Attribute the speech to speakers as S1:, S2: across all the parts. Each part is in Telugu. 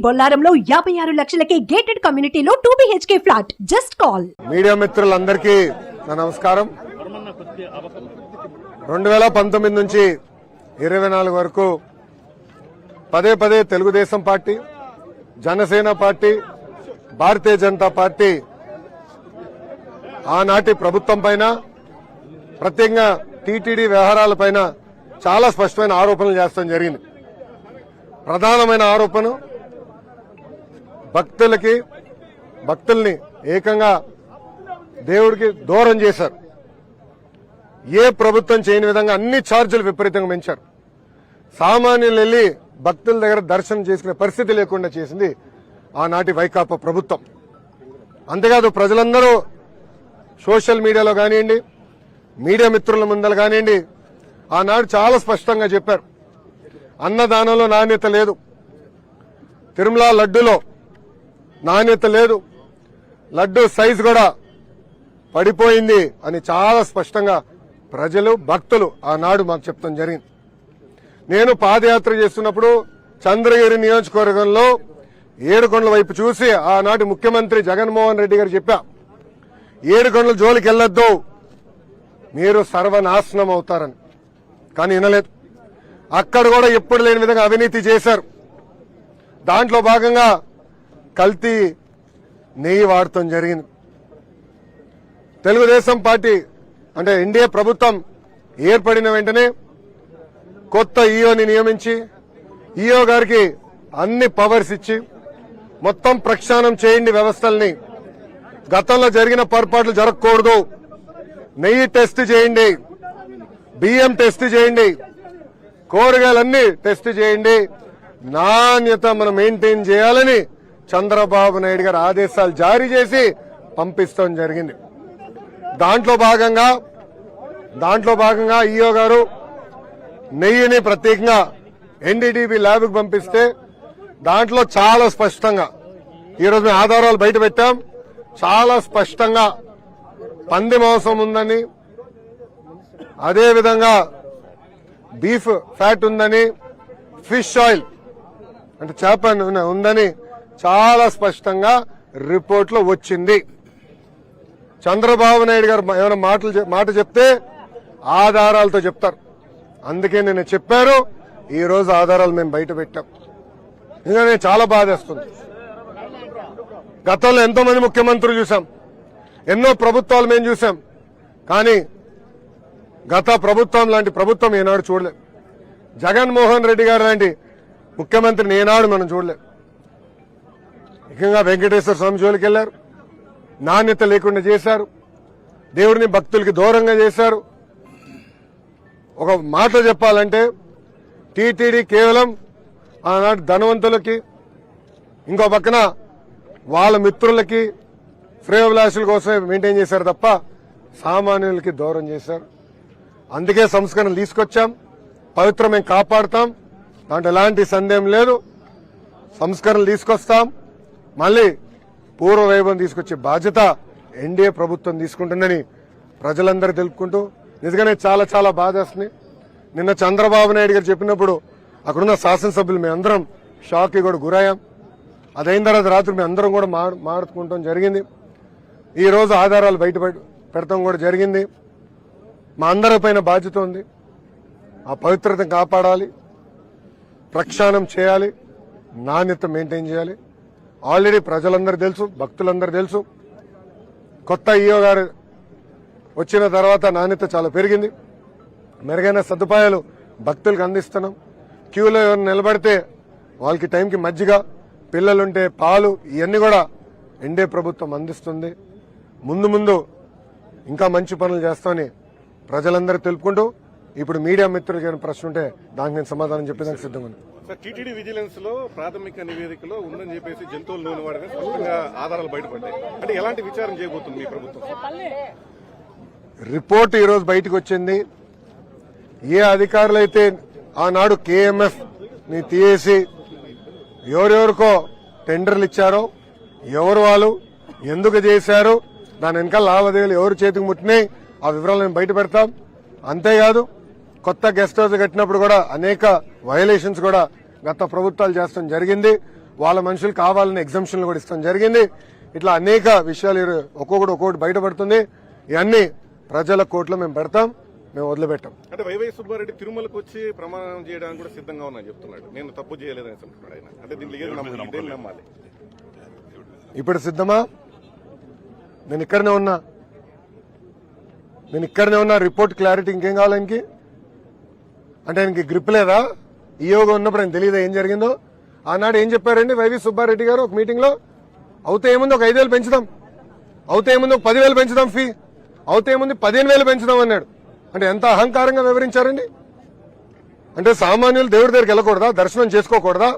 S1: బొల్లారంలో 56 లక్షలకే గేటెడ్ కమ్యూనిటీలో 2 BHK flat. Just call.
S2: Media మిత్రులందరికీ నా నమస్కారం. 2019 నుంచి 24 వరకు పదే పదే Telugu Desam party, Janasena party, Bharatiya Janata party ఆనాటి ప్రభుత్వం పైన, ప్రత్యేకంగా టీటీడీ వ్యవహారాలపైన చాలా స్పష్టమైన ఆరోపణలు చేస్తాం జరిగింది. ప్రధానమైన ఆరోపణ, భక్తుల్ని ఏకంగా దేవుడికి దూరం చేశారు. ఏ ప్రభుత్వం చేయని విధంగా అన్ని ఛార్జీలు విపరీతంగా పెంచారు. సామాన్యులు వెళ్లి భక్తుల దగ్గర దర్శనం చేసుకునే పరిస్థితి లేకుండా చేసింది ఆనాటి వైకాపా ప్రభుత్వం. అంతేకాదు, ప్రజలందరూ సోషల్ మీడియాలో కానివ్వండి, మీడియా మిత్రుల ముందర కానివ్వండి, ఆనాడు చాలా స్పష్టంగా చెప్పారు, అన్నదానంలో నాణ్యత లేదు, తిరుమల లడ్డూలో నాణ్యత లేదు, లడ్డూ సైజు కూడా పడిపోయింది అని చాలా స్పష్టంగా ప్రజలు, భక్తులు ఆనాడు మాకు చెప్తాం జరిగింది. నేను పాదయాత్ర చేస్తున్నప్పుడు చంద్రగిరి నియోజకవర్గంలో ఏడుకొండల వైపు చూసి ఆనాటి ముఖ్యమంత్రి జగన్మోహన్ రెడ్డి గారు చెప్పా, ఏడుకొండల జోలికి వెళ్లొద్దు, మీరు సర్వనాశనం అవుతారని. కానీ వినలేదు. అక్కడ కూడా ఎప్పుడు లేని విధంగా అవినీతి చేశారు. దాంట్లో భాగంగా కల్తీ నెయ్యి వాడటం జరిగింది. తెలుగుదేశం పార్టీ అంటే ఎన్డీఏ ప్రభుత్వం ఏర్పడిన వెంటనే కొత్త ఈఓని నియమించి, ఈఓ గారికి అన్ని పవర్స్ ఇచ్చి మొత్తం ప్రక్షాళన చేయండి వ్యవస్థల్ని, గతంలో జరిగిన పొరపాట్లు జరగకూడదు, నెయ్యి టెస్ట్ చేయండి, బియ్యం టెస్ట్ చేయండి, కూరగాయలన్నీ టెస్ట్ చేయండి, నాణ్యత మనం మెయింటైన్ చేయాలని చంద్రబాబు నాయుడు గారు ఆదేశాలు జారీ చేసి పంపిస్తాం జరిగింది. దాంట్లో భాగంగా ఈఓ గారు నెయ్యిని ప్రత్యేకంగా ఎన్డీటీవీ ల్యాబ్కి పంపిస్తే దాంట్లో చాలా స్పష్టంగా, ఈరోజు మేము ఆధారాలు బయట పెట్టాం, చాలా స్పష్టంగా పంది మాంసం ఉందని, అదేవిధంగా బీఫ్ ఫ్యాట్ ఉందని, ఫిష్ ఆయిల్ అంటే చేప ఉందని చాలా స్పష్టంగా రిపోర్ట్లో వచ్చింది. చంద్రబాబు నాయుడు గారు ఏమైనా మాట చెప్తే ఆధారాలతో చెప్తారు. అందుకే నేను చెప్పారు, ఈ రోజు ఆధారాలు మేము బయట పెట్టాం. ఇంకా నేను చాలా బాధేస్తుంది. గతంలో ఎంతో మంది ముఖ్యమంత్రులు చూసాం, ఎన్నో ప్రభుత్వాలు మేము చూసాం, కానీ గత ప్రభుత్వం లాంటి ప్రభుత్వం ఏనాడు చూడలేదు. జగన్మోహన్ రెడ్డి గారు లాంటి ముఖ్యమంత్రిని ఏనాడు మనం చూడలేదు. ముఖ్యంగా వెంకటేశ్వర స్వామి జోలికి వెళ్లారు, నాణ్యత లేకుండా చేశారు, దేవుడిని భక్తులకి దూరంగా చేశారు. ఒక మాట చెప్పాలంటే టీటీడీ కేవలం ఆనాటి ధనవంతులకి, ఇంకో పక్కన వాళ్ళ మిత్రులకి, శ్రేయోభిలాషుల కోసమే మెయింటైన్ చేశారు తప్ప సామాన్యులకి దూరం చేశారు. అందుకే సంస్కరణలు తీసుకొచ్చాం, పవిత్రం మేము కాపాడుతాం, దాంట్లో ఎలాంటి సందేహం లేదు. సంస్కరణలు తీసుకొస్తాం, మళ్లీ పూర్వ వైభవం తీసుకొచ్చే బాధ్యత ఎన్డీఏ ప్రభుత్వం తీసుకుంటుందని ప్రజలందరూ తెలుపుకుంటూ, నిజంగానే చాలా చాలా బాధేస్తుంది. నిన్న చంద్రబాబు నాయుడు గారు చెప్పినప్పుడు అక్కడున్న శాసనసభ్యులు మేమందరం షాక్కి కూడా గురయ్యాం. అదైన తర్వాత రాత్రి మేము అందరం కూడా మాట్లాడుకుంటాం జరిగింది. ఈ రోజు ఆధారాలు బయట పెడతాం కూడా జరిగింది. మా అందరి పైన బాధ్యత ఉంది. ఆ పవిత్రతను కాపాడాలి, ప్రక్షాళన చేయాలి, నాణ్యత మెయింటైన్ చేయాలి. ఆల్రెడీ ప్రజలందరూ తెలుసు, భక్తులందరూ తెలుసు, కొత్త ఈఓ గారు వచ్చిన తర్వాత నాణ్యత చాలా పెరిగింది. మెరుగైన సదుపాయాలు భక్తులకు అందిస్తున్నాం. క్యూలో ఎవరు నిలబడితే వాళ్ళకి టైంకి మజ్జిగ, పిల్లలుంటే పాలు, ఇవన్నీ కూడా ఎన్డీఏ ప్రభుత్వం అందిస్తుంది. ముందు ఇంకా మంచి పనులు చేస్తామని ప్రజలందరూ తెలుపుకుంటూ, ఇప్పుడు మీడియా మిత్రులకి ఏమైనా ప్రశ్న ఉంటే దానికి నేను సమాధానం చెప్పేదానికి సిద్ధంగా ఉన్నాను.
S3: టీటీడీ విజిలెన్స్ లో ప్రాథమిక నివేదికలో ఉందని చెప్పేసి జంతువుల నూనె వాడని స్పష్టంగా ఆధారాలు బయటపడ్డాయి. అంటే ఎలాంటి విచారణ చేయబోతుంది మీ ప్రభుత్వం?
S2: రిపోర్ట్ ఈ రోజు బయటకు వచ్చింది. ఏ అధికారులైతే ఆనాడు కేఎంఎఫ్ ని తీసేసి ఎవరెవరికో టెండర్లు ఇచ్చారో, ఎవరు వాళ్ళు ఎందుకు చేశారు, దాని వెనకాల లావాదేవీలు ఎవరు చేతికి ముట్టినాయి, ఆ వివరాలను బయట పెడతాం. అంతేకాదు, కొత్త గెస్ట్ హౌస్ కట్టినప్పుడు కూడా అనేక వయలేషన్స్ కూడా గత ప్రభుత్వాలు చేస్తాం జరిగింది. వాళ్ళ మనుషులు కావాలని ఎగ్జామ్షన్లు కూడా ఇస్తాం జరిగింది. ఇట్లా అనేక విషయాలు ఒక్కొక్కటి బయటపడుతుంది. ఇవన్నీ ప్రజల కోర్టులో మేము పెడతాం, మేము వదిలిపెట్టాం.
S3: అంటే వైవై సుబ్బారెడ్డి తిరుమలకు వచ్చి ప్రమాణం చేయడానికి కూడా సిద్ధంగా ఉన్నా చెప్తున్నాడు. నేను తప్పు చేయలేదని అంటున్నాడు ఆయన. అంటే దీంట్లో ఏది నమ్మాలి?
S2: ఇప్పుడు సిద్ధమా? నేను ఇక్కడనే ఉన్నా. రిపోర్ట్ క్లారిటీ ఇంకేం కావాలి ఆయనకి? అంటే ఆయనకి గ్రిప్ లేదా? ఈయోగా ఉన్నప్పుడు ఆయన తెలియదా ఏం జరిగిందో? ఆనాడు ఏం చెప్పారండి వైవి సుబ్బారెడ్డి గారు ఒక మీటింగ్ లో? అవుతే ఏముంది ఒక 5,000 పెంచుదాం, అవుతే ఏముంది ఒక 10,000 పెంచుదాం ఫీ, అవుతే ఏముంది 15,000 పెంచుదాం అన్నాడు. అంటే ఎంత అహంకారంగా వివరించారండి. అంటే సామాన్యులు దేవుడి దగ్గరికి వెళ్ళకూడదా? దర్శనం చేసుకోకూడదా?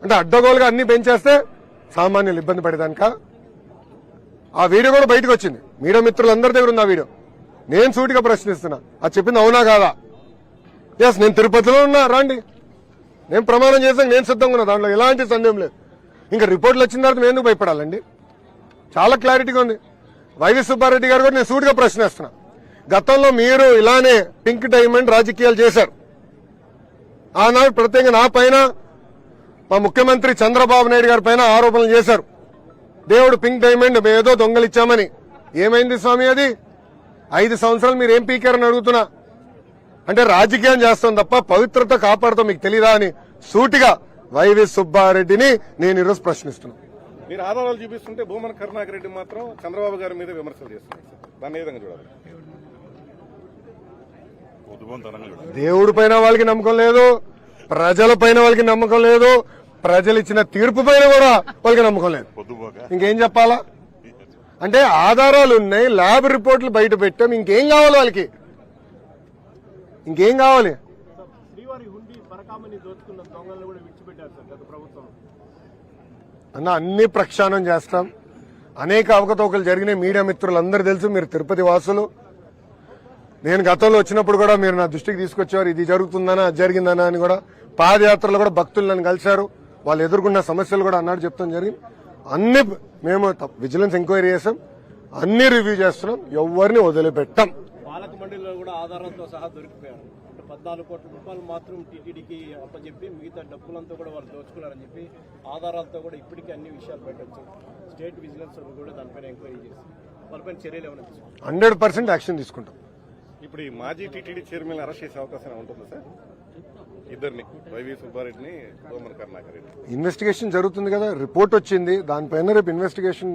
S2: అంటే అడ్డగోలుగా అన్ని పెంచేస్తే సామాన్యులు ఇబ్బంది పడేదానిక? ఆ వీడియో కూడా బయటకు వచ్చింది, మీడియా మిత్రులందరి దగ్గర ఉంది ఆ వీడియో. నేను సూటిగా ప్రశ్నిస్తున్నా, అది చెప్పింది అవునా కాదా? ఎస్, నేను తిరుపతిలో ఉన్నా, రండి, నేను ప్రమాణం చేసాను, నేను సిద్ధంగా ఉన్నా, దాంట్లో ఎలాంటి సందేహం లేదు. ఇంకా రిపోర్ట్లు వచ్చిన తర్వాత మేము ఎందుకు భయపడాలండి? చాలా క్లారిటీగా ఉంది. వైవి సుబ్బారెడ్డి గారు కూడా నేను సూటిగా ప్రశ్నిస్తున్నా, గతంలో మీరు ఇలానే పింక్ డైమండ్ రాజకీయాలు చేశారు. ఆనాడు ప్రత్యేకంగా నా పైన, మా ముఖ్యమంత్రి చంద్రబాబు నాయుడు గారి పైన ఆరోపణలు చేశారు. దేవుడు పింక్ డైమండ్ ఏదో దొంగలిచ్చామని. ఏమైంది స్వామి అది? 5 సంవత్సరాలు మీరు ఏం పీకారని అడుగుతున్నా. అంటే రాజకీయం చేస్తాం తప్ప పవిత్రత కాపాడుతాం మీకు తెలీదా అని సూటిగా వైవి సుబ్బారెడ్డిని నేను ఈరోజు ప్రశ్నిస్తున్నా.
S3: మీరు ఆధారాలు చూపిస్తుంటే భూమన కరుణాకర్ రెడ్డి మాత్రం చంద్రబాబు గారి మీద విమర్శలు చేస్తున్నారు. దాన్ని ఏ విధంగా చూడాలి?
S2: దేవుడి పైన వాళ్ళకి నమ్మకం లేదు, ప్రజల పైన వాళ్ళకి నమ్మకం లేదు, ప్రజలు ఇచ్చిన తీర్పు పైన కూడా వాళ్ళకి నమ్మకం లేదు. ఇంకేం చెప్పాలా? అంటే ఆధారాలు ఉన్నాయి, ల్యాబ్ రిపోర్ట్లు బయట పెట్టాం, ఇంకేం కావాలి వాళ్ళకి? ఇంకేం కావాలి? అన్న అన్ని ప్రక్షాళన చేస్తాం. అనేక అవకతవకలు జరిగినాయి, మీడియా మిత్రులందరూ తెలుసు, మీరు తిరుపతి వాసులు. నేను గతంలో వచ్చినప్పుడు కూడా మీరు నా దృష్టికి తీసుకొచ్చేవారు, ఇది జరుగుతుందనా అది జరిగిందనా అని. కూడా పాదయాత్రలో కూడా భక్తులు నన్ను కలిశారు, వాళ్ళు ఎదుర్కొన్న సమస్యలు కూడా అన్నాడు చెప్తాం జరిగింది. అన్ని మేము విజిలెన్స్ ఎంక్వైరీ చేసాం, అన్ని రివ్యూ చేస్తున్నాం, ఎవరిని వదిలిపెట్టాం.
S4: పాలక మండలిలో కూడా ఆధారాలతో సహా దొరికిపోయారు. 14 కోట్ల రూపాయలు మాత్రం టీటీడీకి అప్పచెప్పి మిగతా డబ్బులంతా కూడా వాళ్ళు దోచుకున్నారని చెప్పి ఆధారాలతో కూడా ఇప్పటికీ అన్ని విషయాలు పెట్టొచ్చు. స్టేట్ విజిలెన్స్ కూడా దానిపైన ఎంక్వైరీ చేసి వాళ్ళపైన చర్యలు ఏమైనా తీసుకుంటారు?
S2: 100% యాక్షన్ తీసుకుంటాం.
S3: ఇప్పుడు ఈ మాజీ టీటీడీ చైర్మన్ అరెస్ట్ చేసే అవకాశం ఉంటుందా సార్? ఇద్దరిని, వైవి సుబ్బారెడ్డిని, భూమన కరుణాకర్ రెడ్డి.
S2: ఇన్వెస్టిగేషన్ జరుగుతుంది కదా, రిపోర్ట్ వచ్చింది, దానిపైన రేపు ఇన్వెస్టిగేషన్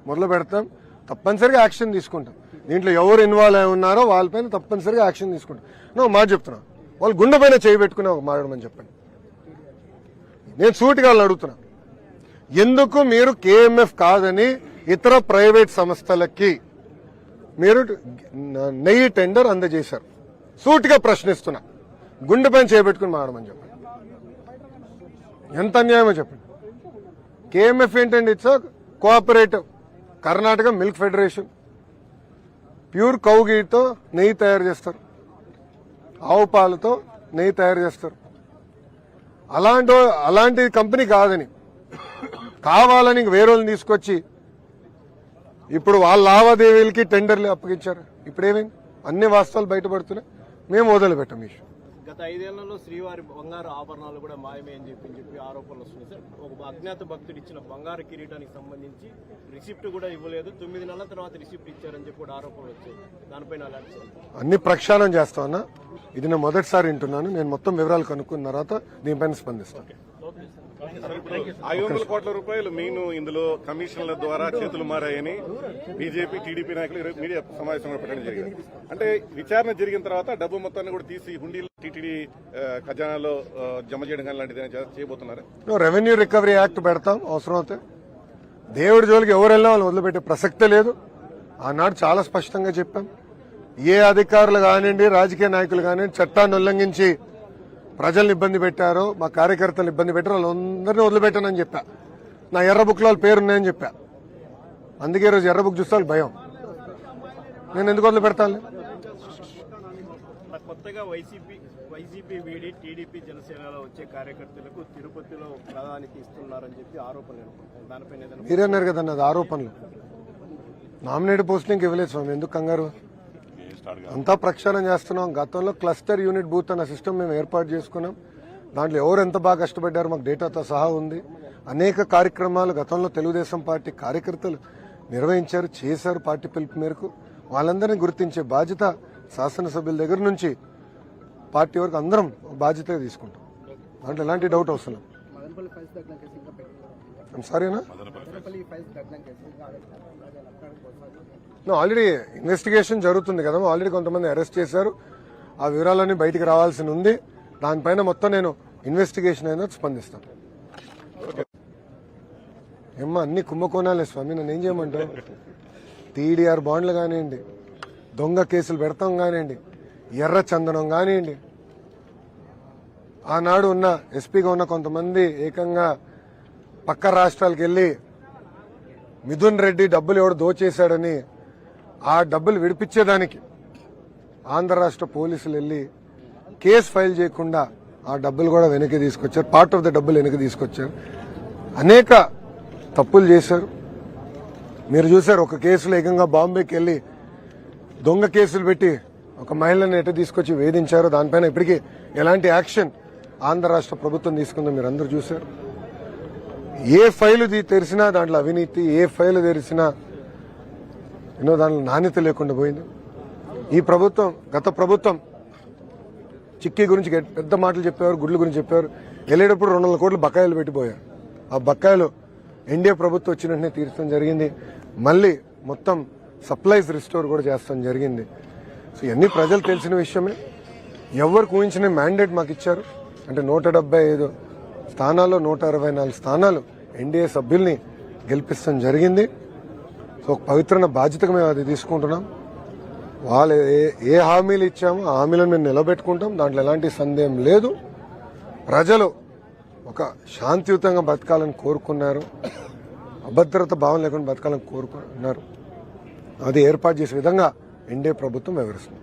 S2: మొదలు పెడతాం, తప్పనిసరిగా యాక్షన్ తీసుకుంటాం. దీంట్లో ఎవరు ఇన్వాల్వ్ అయి ఉన్నారో వాళ్ళపైన తప్పనిసరిగా యాక్షన్ తీసుకుంటాం. మాట చెప్తున్నా, వాళ్ళు గుండె పైన చేయి పెట్టుకుని ఒక మాట్లాడమని చెప్పండి. నేను సూటిగా వాళ్ళని అడుగుతున్నా, ఎందుకు మీరు కేఎంఎఫ్ కాదని ఇతర ప్రైవేట్ సంస్థలకి మీరు నెయ్యి టెండర్ అందజేశారు? సూటిగా ప్రశ్నిస్తున్నా, గుండె పైన చేపెట్టుకుని మాట్లాడమని చెప్పండి. ఎంత అన్యాయమో చెప్పండి. కేఎంఎఫ్ ఏంటండి? It's cooperative Karnataka milk federation. Pure cow గీతో నెయ్యి తయారు చేస్తారు, ఆవు పాలతో నెయ్యి తయారు చేస్తారు. అలాంటి కంపెనీ కాదని కావాలని వేరే వాళ్ళని తీసుకొచ్చి ఇప్పుడు వాళ్ళ లావాదేవీలకి టెండర్లు అప్పగించారు. ఇప్పుడేమైంది? అన్ని వాస్తవాలు బయటపడుతున్నాయి, మేము వదిలిపెట్టాం ఈ ఇష్యూ.
S4: గత 5 ఏళ్లలో శ్రీవారి బంగారు ఆభరణాలు కూడా మాయమే అని చెప్పి ఆరోపణలు వస్తున్నాయి సార్. ఒక అజ్ఞాత భక్తుడు ఇచ్చిన బంగారు కిరీటానికి సంబంధించి రిసిప్ట్ కూడా ఇవ్వలేదు, 9 నెలల తర్వాత రిసిప్ట్ ఇచ్చారని చెప్పి కూడా ఆరోపణలు వచ్చాయి. దానిపైన అలాంటి
S2: అన్ని ప్రక్షాళన చేస్తామన్నా. ఇది నేను మొదటిసారి వింటున్నాను, నేను మొత్తం వివరాలు కనుక్కున్న తర్వాత దీనిపైన స్పందిస్తాను.
S3: 500 కోట్ల రూపాయలు మీను ఇందులో కమిషన్ల ద్వారా చేతులు మారాయని బీజేపీ, టీడీపీ నాయకులు మీడియా సమావేశంలో పెట్టడం జరిగింది. అంటే విచారణ జరిగిన తర్వాత డబ్బు మొత్తాన్ని కూడా తీసి హుండీలో టీటీడీ ఖజానాలో జమ చేయడం కానీ లాంటిది చేయబోతున్నారు.
S2: రెవెన్యూ రికవరీ యాక్ట్ పెడతాం అవసరం అయితే. దేవుడి జోలికి ఎవరెళ్ళినా వాళ్ళు వదిలిపెట్టే ప్రసక్తే లేదు. ఆనాడు చాలా స్పష్టంగా చెప్పాం, ఏ అధికారులు కానివ్వండి, రాజకీయ నాయకులు కానివ్వండి, చట్టాన్ని ఉల్లంఘించి ప్రజల్ని ఇబ్బంది పెట్టారో, మా కార్యకర్తలు ఇబ్బంది పెట్టారో వాళ్ళందరినీ వదిలిపెట్టానని చెప్పా. నా ఎర్ర బుక్లో వాళ్ళ పేరున్నాయని చెప్పా. అందుకే ఈరోజు ఎర్ర బుక్ చూస్తే వాళ్ళకి భయం. నేను ఎందుకు వదిలిపెడతాను?
S4: కొత్తగా వైసీపీ వీడి టీడీపీ జనసేనలో వచ్చే కార్యకర్తలకు తిరుపతిలో ప్రాధాన్యత ఇస్తున్నారని చెప్పి ఆరోపణలు. దానిపైన
S2: మీరన్నారు కదన్న, అది ఆరోపణలు. నామినేట్ పోస్టింగ్ ఇవ్వలేదు స్వామి, ఎందుకు కంగారు? అంతా ప్రక్షాళన చేస్తున్నాం. గతంలో క్లస్టర్ యూనిట్ బూత్ అన్న సిస్టమ్ మేము ఏర్పాటు చేసుకున్నాం. దాంట్లో ఎవరు ఎంత బాగా కష్టపడ్డారో మాకు డేటాతో సహా ఉంది. అనేక కార్యక్రమాలు గతంలో తెలుగుదేశం పార్టీ కార్యకర్తలు నిర్వహించారు, చేశారు పార్టీ పిలుపు మేరకు. వాళ్ళందరినీ గుర్తించే బాధ్యత శాసనసభ్యుల దగ్గర నుంచి పార్టీ వరకు అందరం బాధ్యత తీసుకుంటాం. దాంట్లో ఎలాంటి డౌట్ అవసరం. సారీనా ఆల్రెడీ ఇన్వెస్టిగేషన్ జరుగుతుంది కదా, ఆల్రెడీ కొంతమంది అరెస్ట్ చేశారు. ఆ వివరాలన్నీ బయటికి రావాల్సి ఉంది. దానిపైన మొత్తం నేను ఇన్వెస్టిగేషన్ అయినా స్పందిస్తాను. ఏమ్మా అన్ని కుంభకోణాలే స్వామి, నన్ను ఏం చేయమంటావు? టీడీఆర్ బాండ్లు కానివ్వండి, దొంగ కేసులు పెడతాం కానివ్వండి, ఎర్ర చందనం కానివ్వండి, ఆనాడు ఉన్న ఎస్పీగా ఉన్న కొంతమంది ఏకంగా పక్క రాష్ట్రాలకు వెళ్లి మిథున్ రెడ్డి డబ్బులు ఎవడు దోచేశాడని ఆ డబ్బులు విడిపించేదానికి ఆంధ్ర రాష్ట్ర పోలీసులు వెళ్లి కేసు ఫైల్ చేయకుండా ఆ డబ్బులు కూడా వెనక్కి తీసుకొచ్చారు. పార్ట్ ఆఫ్ ద డబ్బులు వెనక్కి తీసుకొచ్చారు. అనేక తప్పులు చేశారు. మీరు చూశారు, ఒక కేసులో ఏకంగా బాంబేకి వెళ్లి దొంగ కేసులు పెట్టి ఒక మహిళను ఎటు తీసుకొచ్చి వేధించారు. దానిపైన ఇప్పటికీ ఎలాంటి యాక్షన్ ఆంధ్ర రాష్ట్ర ప్రభుత్వం తీసుకుందో మీరు అందరూ చూశారు. ఏ ఫైలు తెరిచినా దాంట్లో అవినీతి, ఏ ఫైలు తెరిచినా దాంట్లో నాణ్యత లేకుండా పోయింది. ఈ ప్రభుత్వం, గత ప్రభుత్వం చిక్కీ గురించి పెద్ద మాటలు చెప్పేవారు, గుడ్ల గురించి చెప్పేవారు. వెళ్ళేటప్పుడు 200 కోట్లు బకాయిలు పెట్టిపోయారు. ఆ బకాయిలు ఎన్డీఏ ప్రభుత్వం వచ్చిన వెంటనే తీర్చడం జరిగింది. మళ్ళీ మొత్తం సప్లైస్ రిస్టోర్ కూడా చేస్తాం జరిగింది. సో ఇవన్నీ ప్రజలు తెలిసిన విషయమే. ఎవరికి ఊహించిన మ్యాండేట్ మాకు ఇచ్చారు. అంటే 175 స్థానాల్లో 164 స్థానాలు ఎన్డీఏ సభ్యుల్ని గెలిపిస్తాం జరిగింది. సో ఒక పవిత్రమైన బాధ్యతగా మేము అది తీసుకుంటున్నాం. వాళ్ళు ఏ హామీలు ఇచ్చామో ఆ హామీలను మేము నిలబెట్టుకుంటాం. దాంట్లో ఎలాంటి సందేహం లేదు. ప్రజలు ఒక శాంతియుతంగా బతకాలని కోరుకున్నారు, అభద్రత భావం లేకుండా బతకాలని కోరుకున్నారు. అది ఏర్పాటు చేసే విధంగా ఎన్డీఏ ప్రభుత్వం వివరిస్తుంది.